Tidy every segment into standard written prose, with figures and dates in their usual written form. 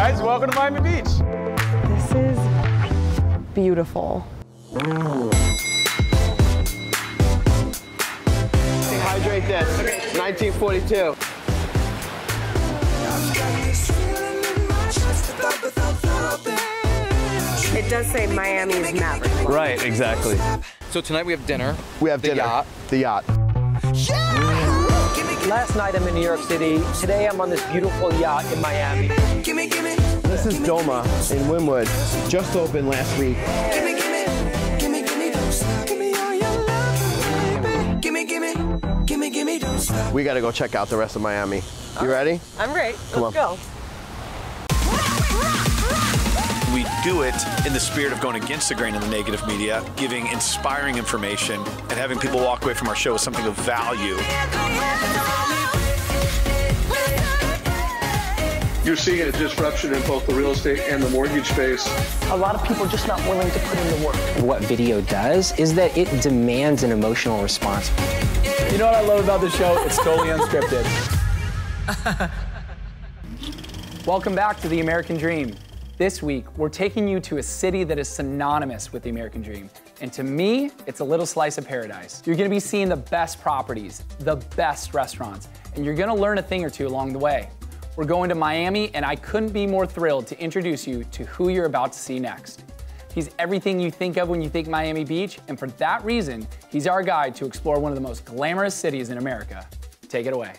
guys, welcome to Miami Beach. This is beautiful. Hydrate this. 1942. It does say Miami's Maverick. Right, exactly. So tonight we have dinner. We have dinner. Yacht. The yacht. Last night I'm in New York City. Today I'm on this beautiful yacht in Miami. This is Doma in Wynwood. Just opened last week. We gotta go check out the rest of Miami. You ready? I'm ready. Come Let's on. go. We do it in the spirit of going against the grain in the negative media, giving inspiring information, and having people walk away from our show with something of value. You're seeing a disruption in both the real estate and the mortgage space. A lot of people are just not willing to put in the work. What video does is that it demands an emotional response. You know what I love about the show? It's totally unscripted. Welcome back to The American Dream. This week, we're taking you to a city that is synonymous with the American Dream. And to me, it's a little slice of paradise. You're gonna be seeing the best properties, the best restaurants, and you're gonna learn a thing or two along the way. We're going to Miami, and I couldn't be more thrilled to introduce you to who you're about to see next. He's everything you think of when you think Miami Beach, and for that reason, he's our guide to explore one of the most glamorous cities in America. Take it away.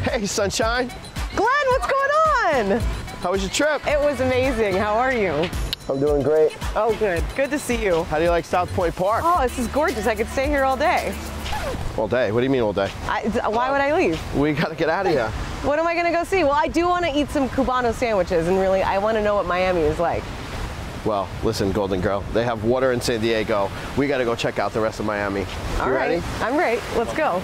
Hey, sunshine. Glenn, what's going on? How was your trip? It was amazing. How are you? I'm doing great. Oh, good. Good to see you. How do you like South Point Park? Oh, this is gorgeous. I could stay here all day. All day? What do you mean all day? Why would I leave? We gotta get out of here. What am I gonna go see? Well, I do want to eat some Cubano sandwiches, and really, I want to know what Miami is like. Well, listen, Golden Girl, they have water in San Diego. We gotta go check out the rest of Miami. All right. Ready? I'm ready. Let's go.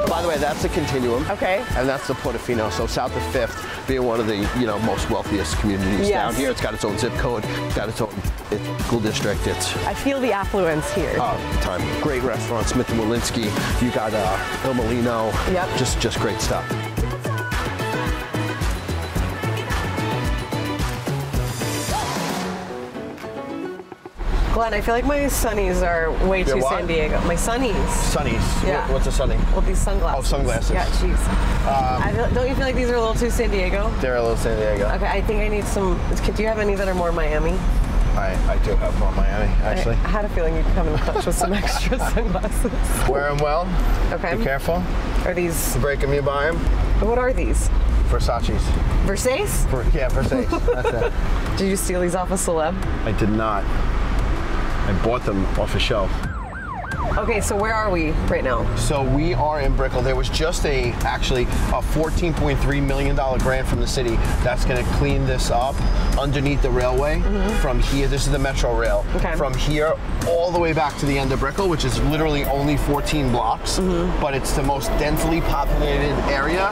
By the way, that's the Continuum. Okay. And that's the Portofino. So south of 5th, being one of the most wealthiest communities down here. It's got its own zip code. It's got its own school district. I feel the affluence here. Oh, time. Great restaurants. Smith & Walensky. You got Il Molino. Yep. Just great stuff. Glenn, I feel like my sunnies are way too what? San Diego. My sunnies. Sunnies. Yeah. What's a sunny? Well, these sunglasses. Oh, sunglasses. Yeah, jeez. Don't you feel like these are a little too San Diego? They're a little San Diego. Okay, I think I need some. Do you have any that are more Miami? I do have more Miami, actually. I had a feeling you'd come in clutch with some extra sunglasses. Wear them well. Okay. Be careful. Are these? You break them, you buy them. What are these? Versace's. Versace? Yeah, Versace. That's it. Did you steal these off a celeb? I did not. I bought them off a shelf. Okay, so where are we right now? So we are in Brickell. There was just actually a $14.3 million grant from the city that's going to clean this up underneath the railway from here. This is the Metro Rail. Okay. From here all the way back to the end of Brickell, which is literally only 14 blocks, but it's the most densely populated area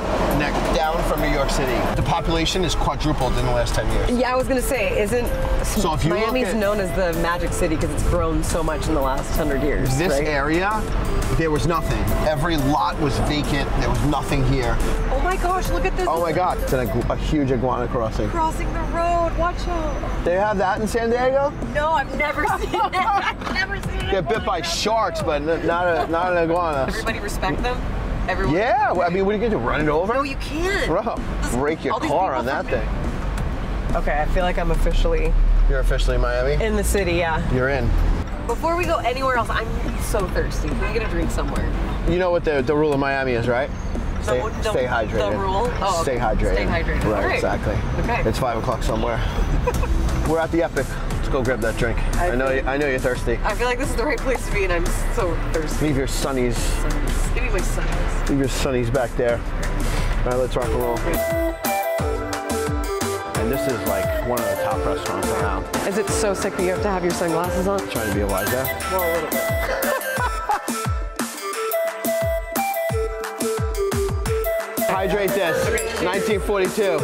down from New York City. The population is quadrupled in the last 10 years. Yeah, I was going to say, So if you Miami's known as the Magic City because it's grown so much in the last 100 years, This right? area, there was nothing. Every lot was vacant. There was nothing here. Oh my gosh, look at this. Oh my God, it's a huge iguana crossing. Crossing the road, watch out. They have that in San Diego? No, I've never seen it. I've never seen it. Get bit by sharks, but not an iguana. Everybody respect them? Everyone? Yeah, I mean, what are you gonna do, run it over? No, you can't. Bro, break your car on that thing. Okay, I feel like I'm officially... You're officially in Miami? In the city, yeah. You're in. Before we go anywhere else, I'm so thirsty. We're gonna drink somewhere. You know what the rule of Miami is, right? Stay hydrated. The rule? Oh, stay hydrated. Stay hydrated. Right, All right. Exactly. Okay. It's 5 o'clock somewhere. We're at the Epic. Let's go grab that drink. I know you're thirsty. I feel like this is the right place to be, and I'm so thirsty. Leave your sunnies. Give me my sunnies. Leave your sunnies back there. All right, let's rock and roll. And this is like one of the top restaurants around. Is it so sick that you have to have your sunglasses on? Trying to be a wise guy. Well, a little bit. Hydrate this. 1942.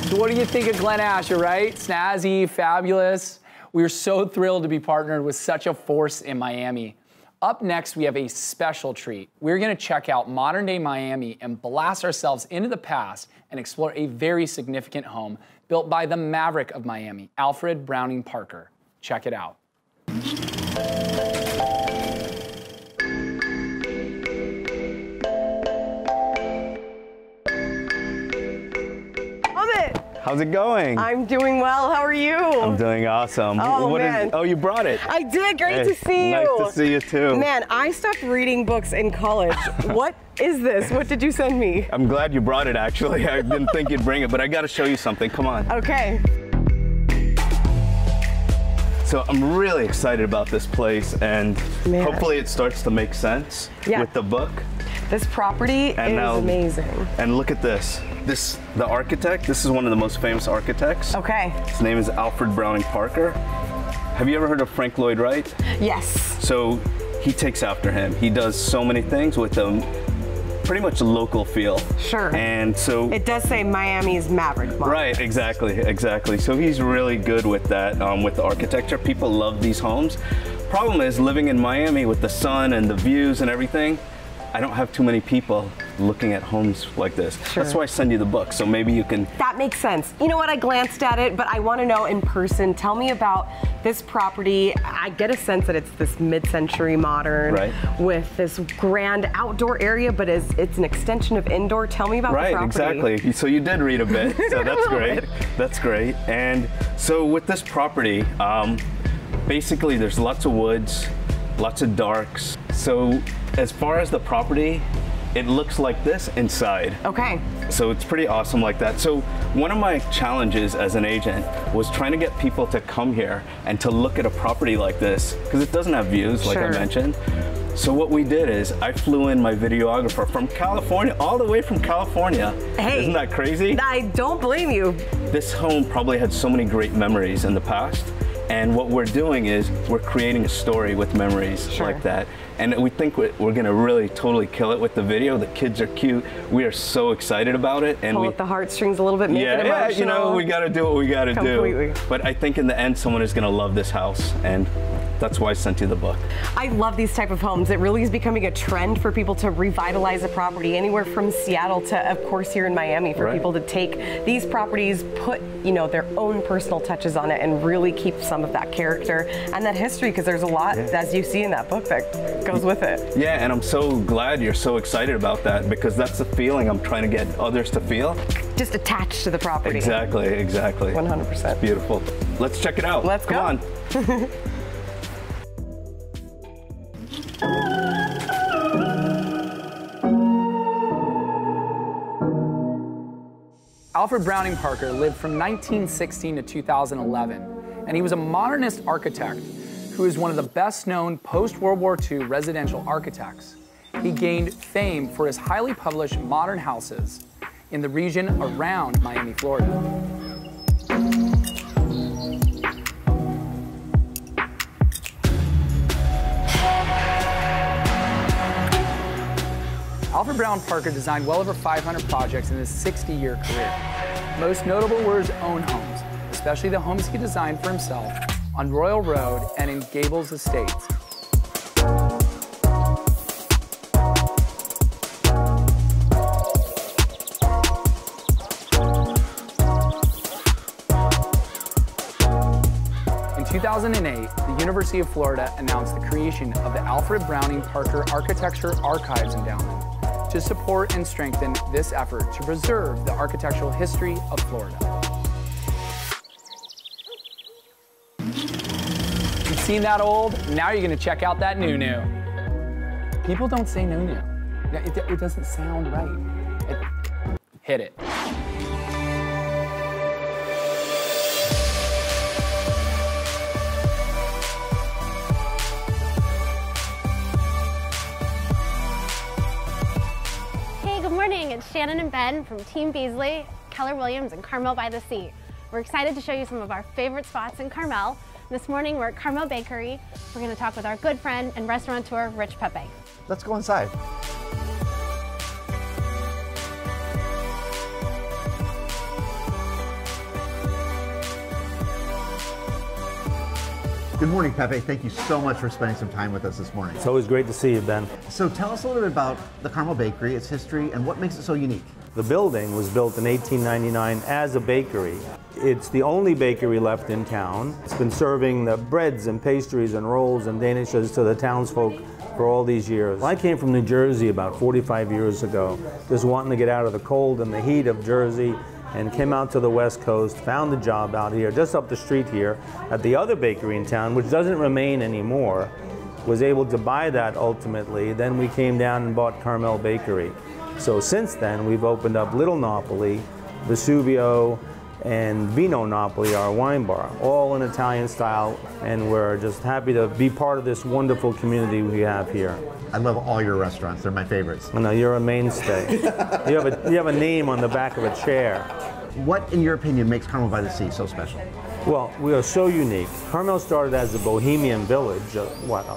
So what do you think of Glen Asher, right? Snazzy, fabulous. We're so thrilled to be partnered with such a force in Miami. Up next, we have a special treat. We're gonna check out modern-day Miami and blast ourselves into the past and explore a very significant home built by the maverick of Miami, Alfred Browning Parker. Check it out. How's it going? I'm doing well. How are you? I'm doing awesome. Oh, man. Oh, you brought it. I did. Great to see you. Nice to see you too. Man, I stopped reading books in college. What is this? What did you send me? I'm glad you brought it, actually. I didn't think you'd bring it, but I got to show you something. Come on. Okay. So I'm really excited about this place, and Man. hopefully it starts to make sense with the book. This property is amazing. And look at this. The architect, this is one of the most famous architects. Okay. His name is Alfred Browning Parker. Have you ever heard of Frank Lloyd Wright? Yes. So he takes after him. He does so many things with pretty much a local feel. Sure. And so it does say Miami's Maverick model. Right, exactly. So he's really good with that, with the architecture. People love these homes. Problem is, living in Miami with the sun and the views and everything, I don't have too many people looking at homes like this. Sure. That's why I send you the book, so maybe you can... That makes sense. You know what, I glanced at it, but I want to know in person. Tell me about this property. I get a sense that it's this mid-century modern with this grand outdoor area, but it's an extension of indoor. Tell me about the property. Right, exactly. So you did read a bit, so that's great. That's great. And so with this property, basically there's lots of woods, lots of darks. So as far as the property, it looks like this inside. Okay. So it's pretty awesome like that. So one of my challenges as an agent was trying to get people to come here and to look at a property like this, because it doesn't have views, like I mentioned. So what we did is I flew in my videographer from California, all the way from California. Hey, isn't that crazy? I don't blame you. This home probably had so many great memories in the past. And what we're doing is we're creating a story with memories like that. And we think we're gonna really totally kill it with the video. The kids are cute. We are so excited about it. And pull at the heartstrings a little bit, make it emotional. Yeah, you know, we gotta do what we gotta do. But I think in the end, someone is gonna love this house. And that's why I sent you the book. I love these type of homes. It really is becoming a trend for people to revitalize a property, anywhere from Seattle to, of course, here in Miami, for people to take these properties, put, you know, their own personal touches on it, and really keep some of that character and that history, because there's a lot, as you see in that book, that goes with it. Yeah, and I'm so glad you're so excited about that, because that's the feeling I'm trying to get others to feel. Just attached to the property. Exactly. 100%. It's beautiful. Let's check it out. Let's go. Come on. Alfred Browning Parker lived from 1916 to 2011, and he was a modernist architect who is one of the best-known post-World War II residential architects. He gained fame for his highly published modern houses in the region around Miami, Florida. Alfred Browning Parker designed well over 500 projects in his 60-year career. Most notable were his own homes, especially the homes he designed for himself on Royal Road and in Gables Estates. In 2008, the University of Florida announced the creation of the Alfred Browning Parker Architecture Archives Endowment to support and strengthen this effort to preserve the architectural history of Florida. You've seen that old? Now you're gonna check out that new. People don't say new. It doesn't sound right. Hit it. It's Shannon and Ben from Team Beesley, Keller Williams, and Carmel by the Sea. We're excited to show you some of our favorite spots in Carmel. This morning we're at Carmel Bakery. We're going to talk with our good friend and restaurateur, Rich Pepe. Let's go inside. Good morning, Pepe. Thank you so much for spending some time with us this morning. It's always great to see you, Ben. So tell us a little bit about the Carmel Bakery, its history, and what makes it so unique. The building was built in 1899 as a bakery. It's the only bakery left in town. It's been serving the breads and pastries and rolls and danishes to the townsfolk for all these years. I came from New Jersey about 45 years ago, just wanting to get out of the cold and the heat of Jersey, and came out to the West Coast, found a job out here, just up the street here, at the other bakery in town, which doesn't remain anymore. Was able to buy that ultimately. Then we came down and bought Carmel Bakery. So since then, we've opened up Little Napoli, Vesuvio, and Vino Napoli, our wine bar, all in Italian style, and we're just happy to be part of this wonderful community we have here. I love all your restaurants. They're my favorites. I know, you're a mainstay. you have a name on the back of a chair. What, in your opinion, makes Carmel by the Sea so special? Well, we are so unique. Carmel started as a bohemian village, a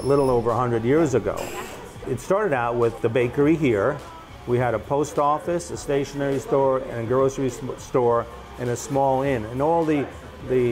little over 100 years ago. It started out with the bakery here. We had a post office, a stationery store, and a grocery store, and a small inn. And all the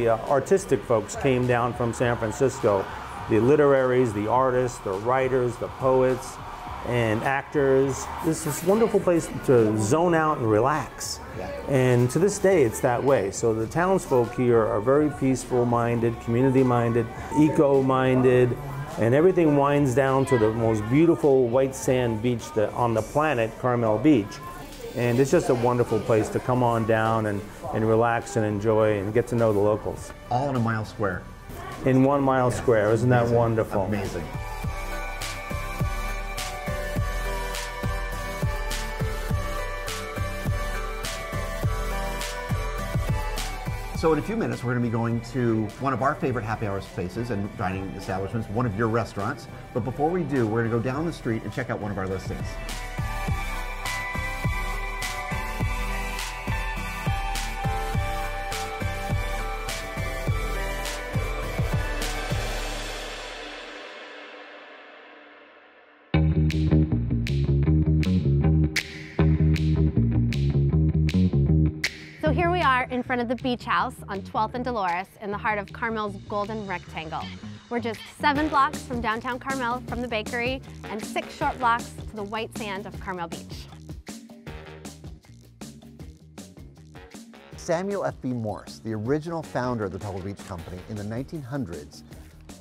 artistic folks came down from San Francisco. The literaries, the artists, the writers, the poets, and actors. This is a wonderful place to zone out and relax. Yeah. And to this day, it's that way. So the townsfolk here are very peaceful-minded, community-minded, eco-minded, and everything winds down to the most beautiful white sand beach on the planet, Carmel Beach. And it's just a wonderful place to come on down and relax and enjoy and get to know the locals. All in a mile square. In 1 mile square, isn't that wonderful? Amazing. So in a few minutes, we're going to be going to one of our favorite happy hour spaces and dining establishments, one of your restaurants. But before we do, we're going to go down the street and check out one of our listings. So here we are in front of the Beach House on 12th and Dolores in the heart of Carmel's Golden Rectangle. We're just 7 blocks from downtown Carmel from the bakery and 6 short blocks to the white sand of Carmel Beach. Samuel F.B. Morse, the original founder of the Pebble Beach Company in the 1900s,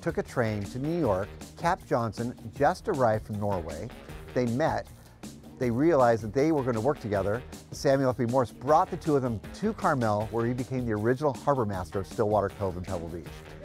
took a train to New York. Cap Johnson just arrived from Norway. They met. They realized that they were going to work together. Samuel F.B. Morse brought the two of them to Carmel, where he became the original harbor master of Stillwater Cove and Pebble Beach.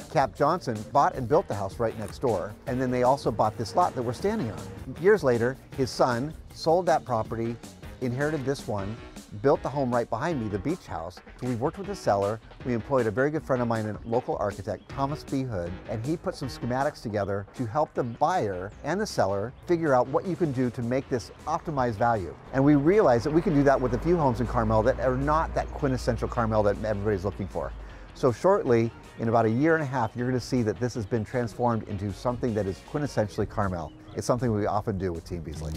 Cap Johnson bought and built the house right next door, and then they also bought this lot that we're standing on. Years later, his son sold that property, inherited this one, built the home right behind me, the Beach House. We've worked with the seller. We employed a very good friend of mine, a local architect, Thomas B. Hood, and he put some schematics together to help the buyer and the seller figure out what you can do to make this optimized value. And we realized that we can do that with a few homes in Carmel that are not that quintessential Carmel that everybody's looking for. So shortly, in about 1.5 years, you're going to see that this has been transformed into something that is quintessentially Carmel. It's something we often do with Team Beesley.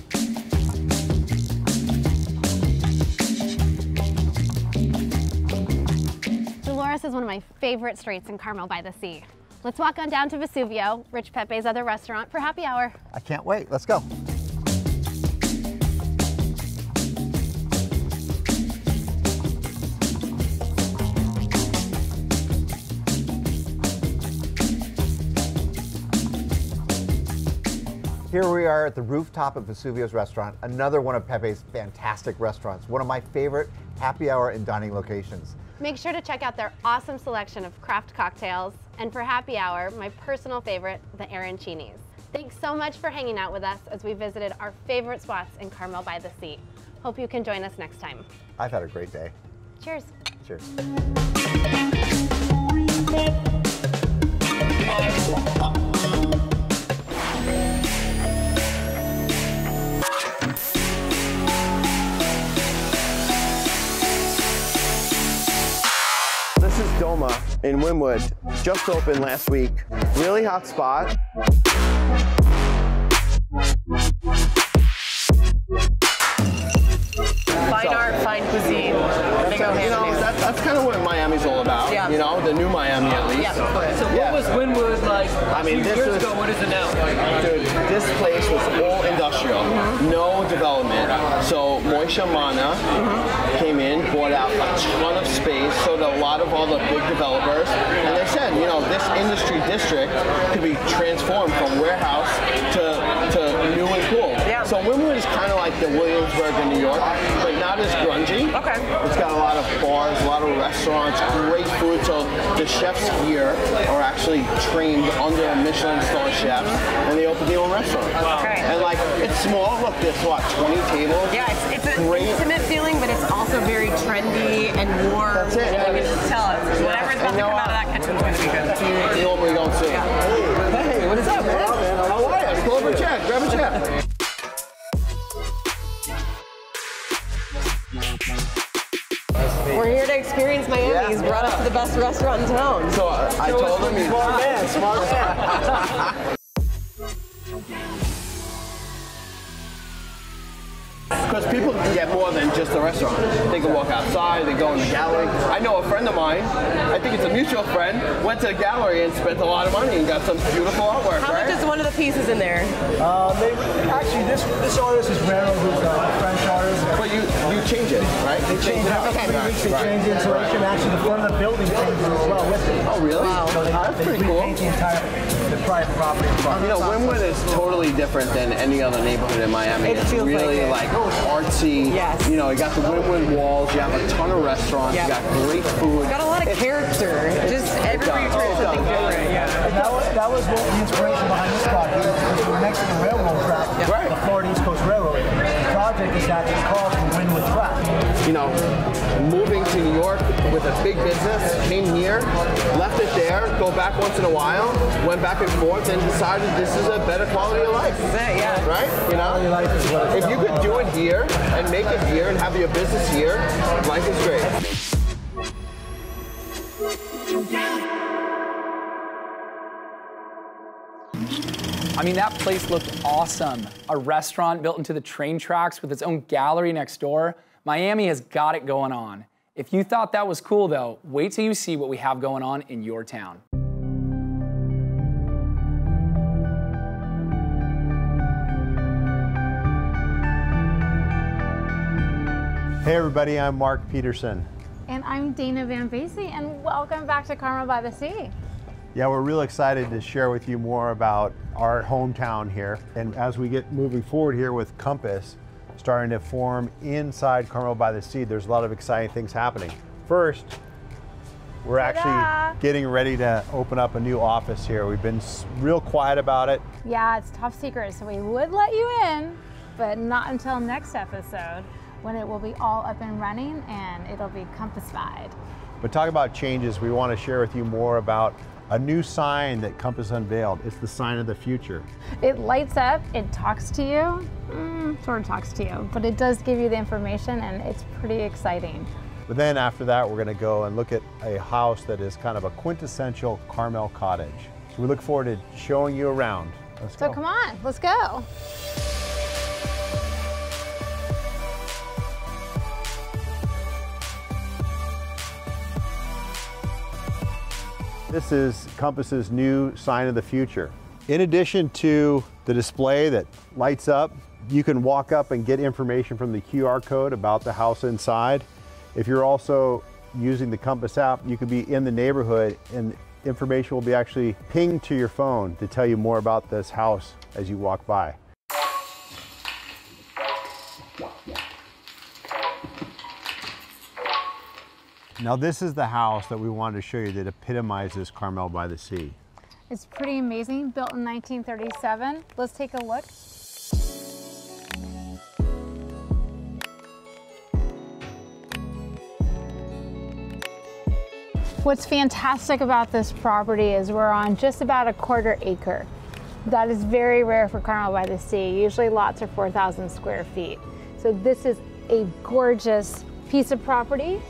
Dolores is one of my favorite streets in Carmel by the Sea. Let's walk on down to Vesuvio, Rich Pepe's other restaurant, for happy hour. I can't wait. Let's go. Here we are at the rooftop of Vesuvio's restaurant, another one of Pepe's fantastic restaurants, one of my favorite happy hour and dining locations. Make sure to check out their awesome selection of craft cocktails, and for happy hour, my personal favorite, the arancinis. Thanks so much for hanging out with us as we visited our favorite spots in Carmel by the Sea. Hope you can join us next time. I've had a great day. Cheers. Cheers. This is Doma in Wynwood, just opened last week. Really hot spot. Fine art, fine cuisine. That's kind of what Miami's all about. Yeah. You know, the new Miami at least. Yeah. So what was Wynwood like I mean, this years was, ago, what is it now? dude, this place was all industrial, no development. So Moishe Mana came in, bought out a ton of space, so that a lot of all the big developers, and they said, you know, this industry district could be transformed from warehouse to new and cool. Yeah. So Wynwood is kind of like the Williamsburg in New York, but not as grungy. Okay. It's got a lot of bars, a lot of restaurants, great food. So the chefs here are actually trained under a Michelin star chef, and they open their own restaurant. Okay. And like, it's small. Look, there's what, 20 tables? Yeah, it's an intimate feeling, but it's also very trendy and warm. That's it. You can just tell it's whatever's about to come out of that kitchen is going to be good. You normally don't see. Yeah. Hey, what is up, man? How are you? Pull over a chair. Grab a chair. We're here to experience Miami. He's brought us to the best restaurant in town. So I told him he's Smart man. Because people can get more than just a restaurant. They can walk outside, they go in the gallery. I know a friend of mine, I think it's a mutual friend, went to the gallery and spent a lot of money and got some beautiful artwork, How right? much is one of the pieces in there? Actually, this artist is Rero, who's a French artist. But you change it, right? They change it every 3 weeks. They change it, so they can actually, the front of the building changes as well with it. Oh, really? Wow. So That's they pretty cool. repaint the private property in front. You know, Wynwood is totally different than any other neighborhood in Miami. It It's feels really like artsy. Yes. You know, you got the Wynwood walls, you have a ton of restaurants, Yep. you got great food. It's got a lot of character. Just everywhere you turn something different. Yeah. And that was what the inspiration behind this project. Because we're next to the railroad track, Right. the Florida East Coast Railroad. The project is actually called the Wynwood Track. You know, moving to New York with a big business, came here, left it there, go back once in a while, went back and forth, and decided this is a better quality of life. That's it, yeah. Right? You know, if you could do it here and make it here and have your business here, life is great. I mean, that place looked awesome. A restaurant built into the train tracks with its own gallery next door. Miami has got it going on. If you thought that was cool though, wait till you see what we have going on in your town. Hey everybody, I'm Mark Peterson. And I'm Dana Van Beesley, and welcome back to Carmel by the Sea. Yeah, we're real excited to share with you more about our hometown here. And as we get moving forward here with Compass starting to form inside Carmel by the Sea, there's a lot of exciting things happening. First, we're actually getting ready to open up a new office here. We've been real quiet about it. Yeah, it's top secret, so we would let you in, but not until next episode, when it will be all up and running and it'll be Compass-fied. But talk about changes, we want to share with you more about a new sign that Compass unveiled. It's the sign of the future. It lights up, it talks to you, sort of talks to you, but it does give you the information and it's pretty exciting. But then after that, we're going to go and look at a house that is kind of a quintessential Carmel cottage. So we look forward to showing you around. Let's go. So come on, let's go. This is Compass's new sign of the future. In addition to the display that lights up, you can walk up and get information from the QR code about the house inside. If you're also using the Compass app, you could be in the neighborhood and information will be actually pinged to your phone to tell you more about this house as you walk by. Now this is the house that we wanted to show you that epitomizes Carmel by the Sea. It's pretty amazing, built in 1937. Let's take a look. What's fantastic about this property is we're on just about a 1/4 acre. That is very rare for Carmel by the Sea. Usually lots are 4,000 square feet. So this is a gorgeous piece of property.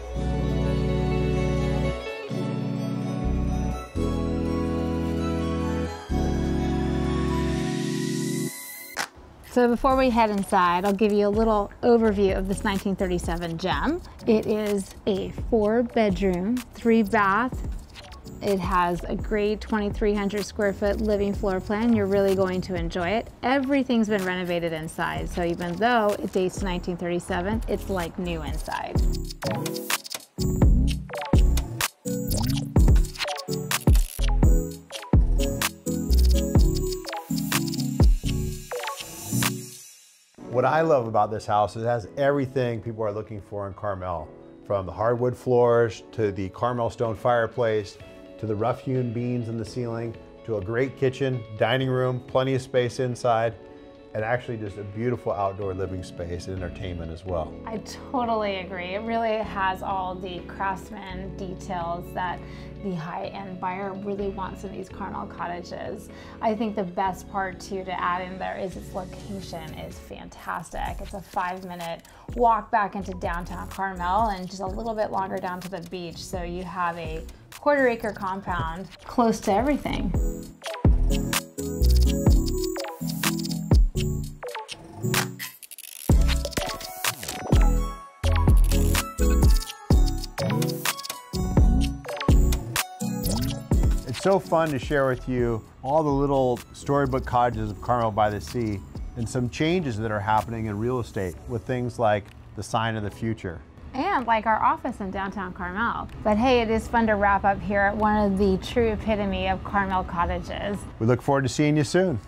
So before we head inside, I'll give you a little overview of this 1937 gem. It is a 4-bedroom, 3-bath It has a great 2,300 square foot living floor plan. You're really going to enjoy it. Everything's been renovated inside, so even though it dates to 1937, it's like new inside. What I love about this house is it has everything people are looking for in Carmel, from the hardwood floors to the Carmel stone fireplace to the rough-hewn beams in the ceiling to a great kitchen, dining room, plenty of space inside, and actually just a beautiful outdoor living space and entertainment as well. I totally agree. It really has all the craftsman details that the high-end buyer really wants in these Carmel cottages. I think the best part too to add in there is its location is fantastic. It's a 5-minute walk back into downtown Carmel and just a little bit longer down to the beach. So you have a quarter-acre compound close to everything. It's so fun to share with you all the little storybook cottages of Carmel by the Sea and some changes that are happening in real estate with things like the sign of the future. And like our office in downtown Carmel. But hey, it is fun to wrap up here at one of the true epitome of Carmel cottages. We look forward to seeing you soon.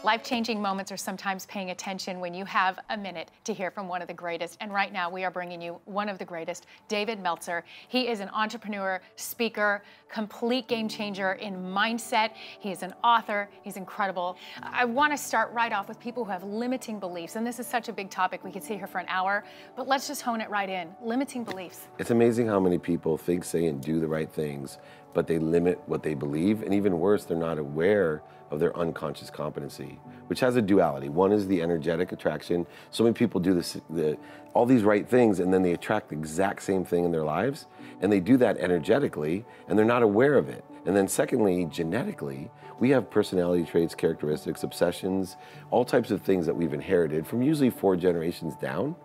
Life-changing moments are sometimes paying attention when you have a minute to hear from one of the greatest. And right now we are bringing you one of the greatest, David Meltzer. He is an entrepreneur, speaker, complete game changer in mindset. He is an author. He's incredible. I want to start right off with people who have limiting beliefs. And this is such a big topic. We could sit here for an hour, but let's just hone it right in. Limiting beliefs. It's amazing how many people think, say, and do the right things, but they limit what they believe. And even worse, they're not aware of their unconscious competency, which has a duality. One is the energetic attraction. So many people do all these right things and then they attract the exact same thing in their lives, and they do that energetically and they're not aware of it. And then secondly, genetically, we have personality traits, characteristics, obsessions, all types of things that we've inherited from usually 4 generations down,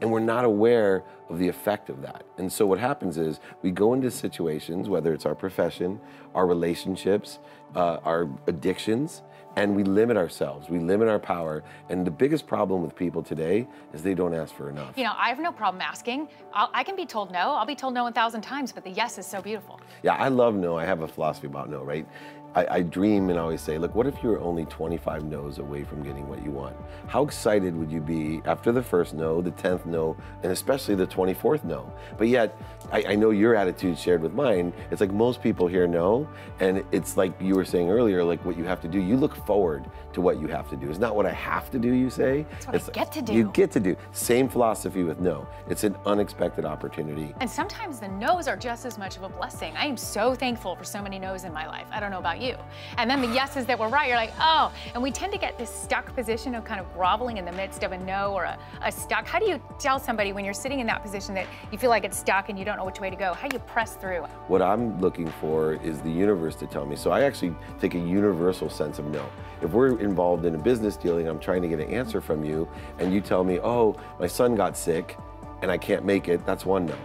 and we're not aware of the effect of that. And so what happens is we go into situations, whether it's our profession, our relationships, our addictions, and we limit ourselves, we limit our power. And the biggest problem with people today is they don't ask for enough. You know, I have no problem asking. I can be told no. I'll be told no 1,000 times, but the yes is so beautiful. Yeah, I love no. I have a philosophy about no, right? I dream and always say, look, what if you were only 25 no's away from getting what you want? How excited would you be after the first no, the 10th no, and especially the 24th no? But yet, I know your attitude shared with mine. It's like most people hear no, and it's like you were saying earlier, like what you have to do. You look forward to what you have to do. It's not what I have to do, you say. It's what I get to do. You get to do. Same philosophy with no. It's an unexpected opportunity. And sometimes the no's are just as much of a blessing. I am so thankful for so many no's in my life. I don't know about you. And then the yeses that were right, you're like, oh, and we tend to get this stuck position of kind of groveling in the midst of a no or a stuck. How do you tell somebody when you're sitting in that position that you feel like it's stuck and you don't know which way to go? How do you press through? What I'm looking for is the universe to tell me. So I actually take a universal sense of no. If we're involved in a business deal and I'm trying to get an answer from you and you tell me, oh, my son got sick and I can't make it, that's 1 no.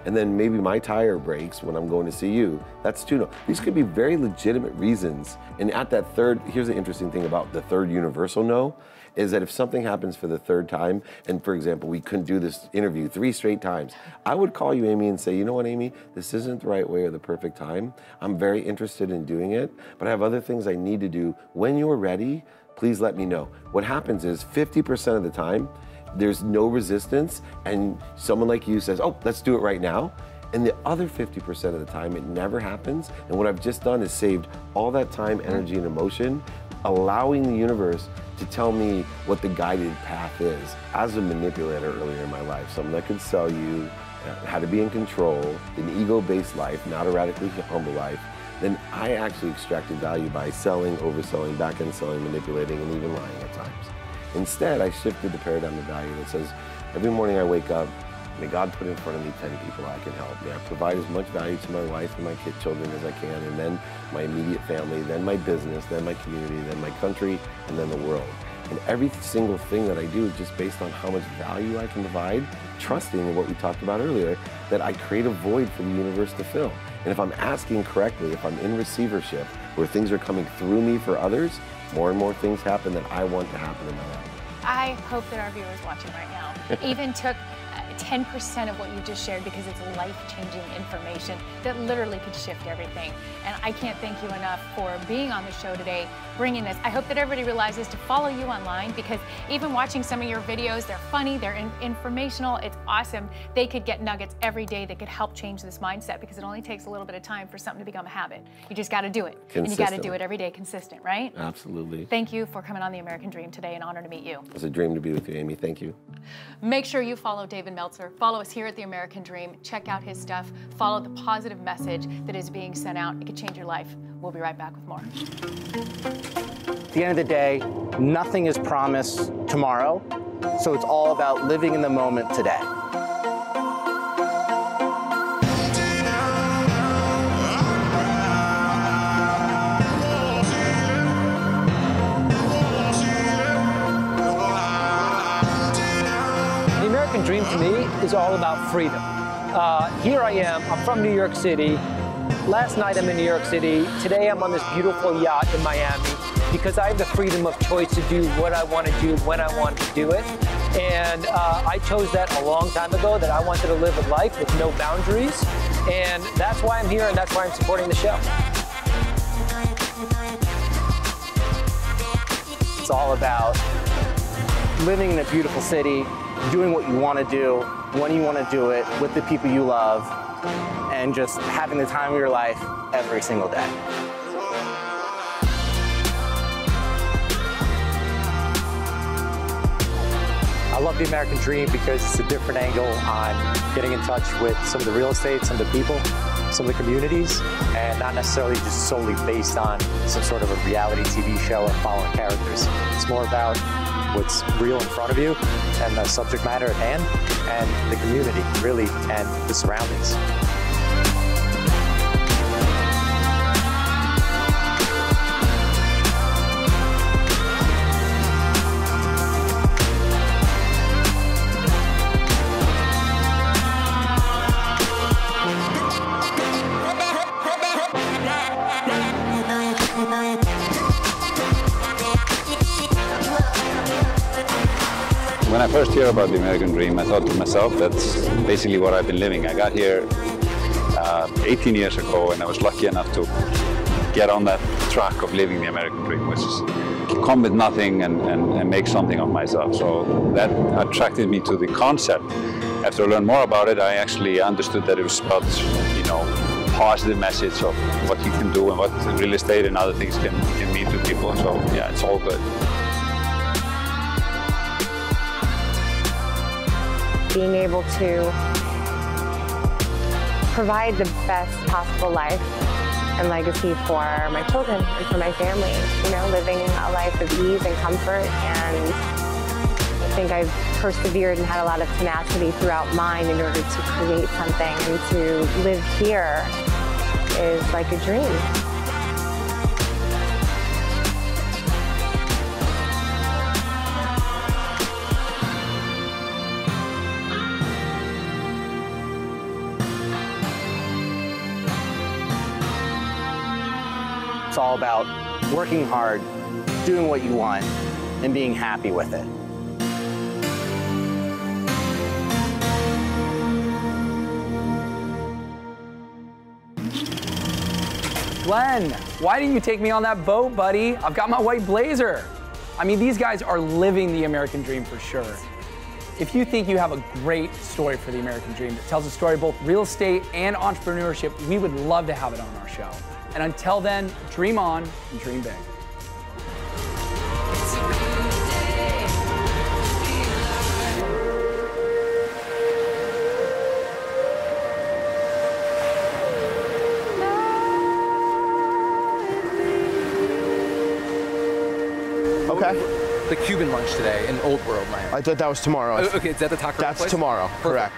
And then maybe my tire breaks when I'm going to see you, that's 2 no. These could be very legitimate reasons. And at that third, here's the interesting thing about the third universal no, is that if something happens for the 3rd time, and for example, we couldn't do this interview 3 straight times, I would call you, Amy, and say, you know what, Amy, this isn't the right way or the perfect time. I'm very interested in doing it, but I have other things I need to do. When you're ready, please let me know. What happens is 50% of the time, there's no resistance, and someone like you says, oh, let's do it right now. And the other 50% of the time, it never happens. And what I've just done is saved all that time, energy, and emotion, allowing the universe to tell me what the guided path is. As a manipulator earlier in my life, someone that could sell you how to be in control, an ego-based life, not a radically humble life, then I actually extracted value by selling, overselling, back-end selling, manipulating, and even lying at times. Instead, I shifted the paradigm of value that says, every morning I wake up, may God put in front of me 10 people I can help. May I provide as much value to my wife and my children as I can, and then my immediate family, then my business, then my community, then my country, and then the world. And every single thing that I do is just based on how much value I can provide, trusting in what we talked about earlier, that I create a void for the universe to fill. And if I'm asking correctly, if I'm in receivership, where things are coming through me for others, more and more things happen that I want to happen in my life. I hope that our viewers watching right now even took 10% of what you just shared, because it's life-changing information that literally could shift everything. And I can't thank you enough for being on the show today, bringing this. I hope that everybody realizes to follow you online, because even watching some of your videos, they're funny, they're informational, it's awesome. They could get nuggets every day that could help change this mindset, because it only takes a little bit of time for something to become a habit. You just got to do it. And you got to do it every day, consistent, right? Absolutely. Thank you for coming on The American Dream today. An honor to meet you. It's a dream to be with you, Amy. Thank you. Make sure you follow David Meltzer. Follow us here at The American Dream. Check out his stuff. Follow the positive message that is being sent out. It could change your life. We'll be right back with more. At the end of the day, nothing is promised tomorrow, so it's all about living in the moment today. The American Dream to me is all about freedom. Here I am, I'm from New York City. Last night I'm in New York City. Today I'm on this beautiful yacht in Miami because I have the freedom of choice to do what I want to do when I want to do it. And I chose that a long time ago, that I wanted to live a life with no boundaries. And that's why I'm here, and that's why I'm supporting the show. It's all about living in a beautiful city, doing what you want to do, when you want to do it, with the people you love, and just having the time of your life every single day. I love the American Dream because it's a different angle on getting in touch with some of the real estate, some of the people, some of the communities, and not necessarily just solely based on some sort of a reality TV show or following characters. It's more about what's real in front of you and the subject matter at hand and the community, really, and the surroundings. When I first heard about the American Dream, I thought to myself, that's basically what I've been living. I got here 18 years ago, and I was lucky enough to get on that track of living the American Dream, which is come with nothing and make something of myself. So that attracted me to the concept. After I learned more about it, I actually understood that it was about, you know, positive message of what you can do and what real estate and other things can mean to people. So yeah, it's all good. Being able to provide the best possible life and legacy for my children and for my family. You know, living a life of ease and comfort, and I think I've persevered and had a lot of tenacity throughout mine in order to create something, and to live here is like a dream. It's all about working hard, doing what you want, and being happy with it. Glenn, why didn't you take me on that boat, buddy? I've got my white blazer. I mean, these guys are living the American Dream for sure. If you think you have a great story for the American Dream that tells a story of both real estate and entrepreneurship, we would love to have it on our show. And until then, dream on and dream big. Okay. The Cuban lunch today in Old World land. I thought that was tomorrow. Okay, is that the taco That's place? tomorrow, Perfect. correct.